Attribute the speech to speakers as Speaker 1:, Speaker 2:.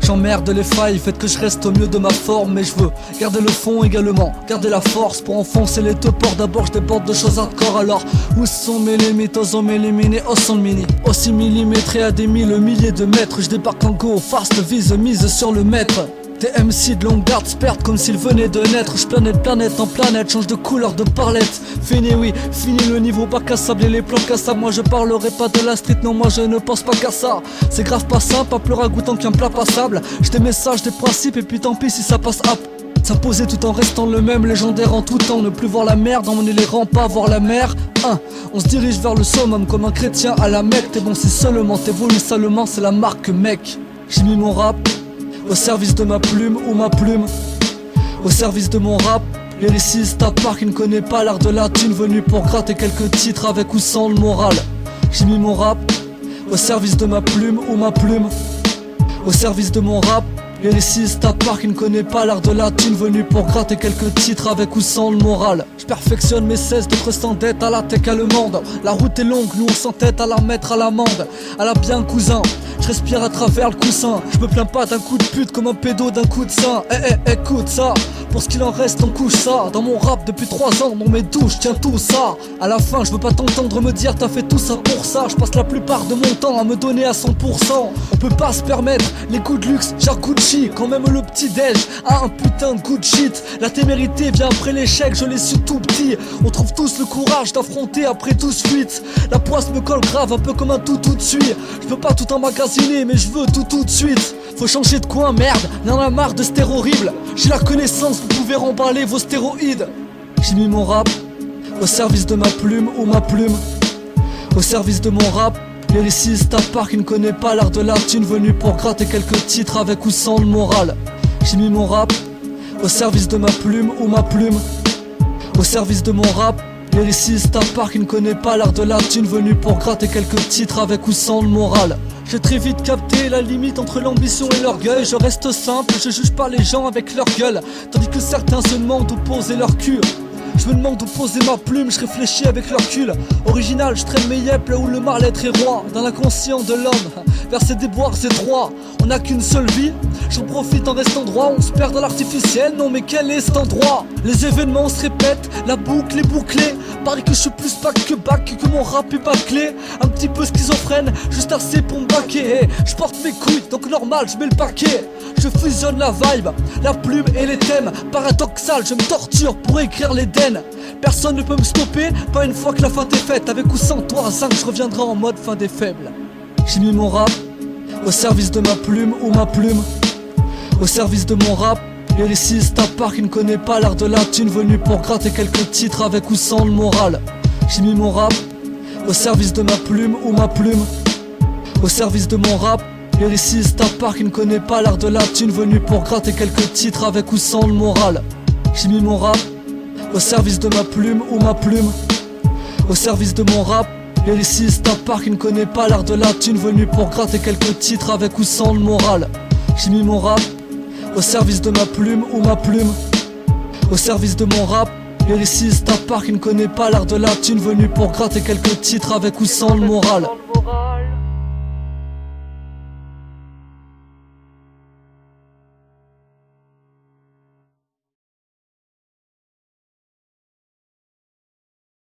Speaker 1: J'emmerde les failles, faites que je reste au mieux de ma forme. Mais je veux garder le fond également, garder la force pour enfoncer les deux ports. D'abord je déborde de choses hardcore. Alors où sont mes limites, osons m'éliminer, osons le mini. Aussi millimétré à des milliers de mètres. Je débarque en go, fast, vise, mise sur le maître. Des MC de longue garde se perdent comme s'ils venaient de naître. Je planète en planète, change de couleur de parlette. Fini oui, fini le niveau bac à sable et les plans cassables. Moi je parlerai pas de la street, non moi je ne pense pas qu'à ça. C'est grave pas simple, pas plus ragoûtant qu'un plat passable. J'ai des messages, des principes et puis tant pis si ça passe hop. S'imposer tout en restant le même, légendaire en tout temps. Ne plus voir la mer, emmener les rangs, pas voir la mer. On se dirige vers le summum comme un chrétien à la Mecque. T'es bon si seulement t'évolues salement, c'est la marque mec. J'ai mis mon rap au service de ma plume ou ma plume, au service de mon rap. Lyriciste à part qui ne connaît pas l'art de la thune, venu pour gratter quelques titres avec ou sans le moral. J'ai mis mon rap au service de ma plume ou ma plume, au service de mon rap. Lyriciste à part qui ne connaît pas l'art de la thune, venu pour gratter quelques titres avec ou sans le moral. Je perfectionne mes 16, d'autres sans dette à la tech allemande. La route est longue, nous on s'entête à la mettre à l'amende. À la bien cousin, je respire à travers le coussin. Je me plains pas d'un coup de pute comme un pédo d'un coup de sein. Écoute ça, pour ce qu'il en reste on couche ça. Dans mon rap depuis 3 ans, dans mes douches, tiens tout ça. À la fin je veux pas t'entendre me dire t'as fait tout ça pour ça. Je passe la plupart de mon temps à me donner à 100%. On peut pas se permettre les coups de luxe, genre Gucci. Quand même le petit déj a un putain de good shit. La témérité vient après l'échec, je l'ai su tout petit. On trouve tous le courage d'affronter après tous fuite. La poisse me colle grave, un peu comme un tout de suite. Je peux pas tout emmagasiner mais je veux tout de suite. Faut changer de coin, merde, y'en a marre de stéro horrible. J'ai la connaissance, vous pouvez remballer vos stéroïdes. J'ai mis mon rap au service de ma plume ou ma plume, au service de mon rap. Lyriciste à part qui ne connaît pas l'art de la thune, venu pour gratter quelques titres avec ou sans le moral. J'ai mis mon rap au service de ma plume ou ma plume, au service de mon rap. Lyriciste à part qui ne connaît pas l'art de la thune, venu pour gratter quelques titres avec ou sans le moral. J'ai très vite capté la limite entre l'ambition et l'orgueil. Je reste simple, je juge pas les gens avec leur gueule, tandis que certains se demandent où poser leur cul. Je me demande où poser ma plume, je réfléchis avec leur cul. Original, je traîne mes yep là où le mal-être est roi. Dans l'inconscient de l'homme, vers ses déboires étroits. On n'a qu'une seule vie, j'en profite en restant droit. On se perd dans l'artificiel, non mais quel est cet endroit? Les événements se répètent, la boucle est bouclée. Pareil que je suis plus bac que bac, que mon rap est bâclé. Un petit peu schizophrène, juste assez pour me baquer. Je porte mes couilles, donc normal, je mets le paquet. Je fusionne la vibe, la plume et les thèmes. Paradoxal, je me torture pour écrire l'Éden. Personne ne peut me stopper, pas une fois que la feinte est faite. Avec ou sans toi, à 5, je reviendrai en mode fin des faibles. J'ai mis mon rap au service de ma plume ou ma plume, au service de mon rap. Lyriciste à part qui ne connaît pas l'art de la thune, venu pour gratter quelques titres avec ou sans le moral. J'ai mis mon rap au service de ma plume ou ma plume, au service de mon rap. Lyriciste à part qui ne connaît pas l'art de la thune, venu pour gratter quelques titres avec ou sans le moral. J'ai mis mon rap au service de ma plume ou ma plume, au service de mon rap. Lyriciste à part qui ne connaît pas l'art de la thune, venu pour gratter quelques titres avec ou sans le moral. J'ai mis mon rap au service de ma plume ou ma plume, au service de mon rap. Lyriciste à part qui ne connaît pas l'art de la thune, venu pour gratter quelques titres avec ou sans le moral.